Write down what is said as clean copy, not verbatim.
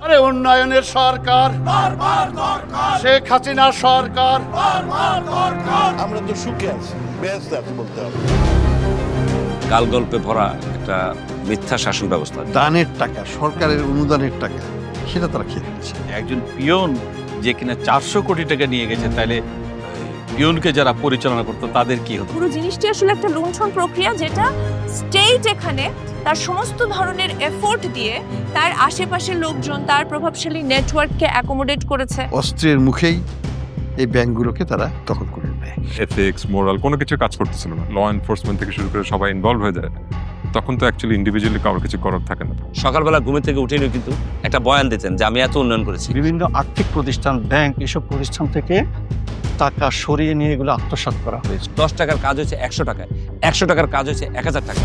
আরে উন্নয়নের সরকার, শেখ হাসিনা সরকার। আমরা তো সুখে আছি, ব্যস্ত আছি বলতে হবে। কাল গল্পে ভরা একটা মিথ্যা শাসন ব্যবস্থা। দানের টাকা, সরকারের অনুদানের টাকা, সেটা তারা খেয়ে দিচ্ছে। একজন পিয়ন যে কিনা 400 কোটি টাকা নিয়ে গেছে, তাহলে পিয়নকে যারা পরিচালনা করতো তাদের কি হতো? পুরো জিনিসটি আসলে একটা লুণ্ঠন প্রক্রিয়া, যেটা স্টেট এখানে তার সমস্ত ধরনের এফোর্ট দিয়ে তার আশেপাশের লোকজন, তার প্রভাবশালী নেটওয়ার্ককে অ্যাকোমোডেট করেছে। অস্ত্রের মুখেই এই ব্যাংকগুলোকে তারা দখল করে নেয়। এথিক্স, মোরাল কোনো কিছু কাজ করতেছিল না। ল এনফোর্সমেন্ট থেকে শুরু করে সবাই ইনভলভ হয়ে যায়। তখন তো অ্যাকচুয়ালি ইন্ডিভিজুয়ালি কারোর কিছু করার থাকে না। সকালবেলা ঘুমের থেকে উঠেই কিন্তু একটা বয়ান দিতেন যে আমি এত উন্নয়ন করেছি। বিভিন্ন আর্থিক প্রতিষ্ঠান, ব্যাংক, এসব প্রতিষ্ঠান থেকে টাকা সরিয়ে নিয়ে এগুলো আত্মসাৎ করা হয়েছে। 10 টাকার কাজ হয়েছে 100 টাকায়, 100 টাকার কাজ হয়েছে 1000 টাকা।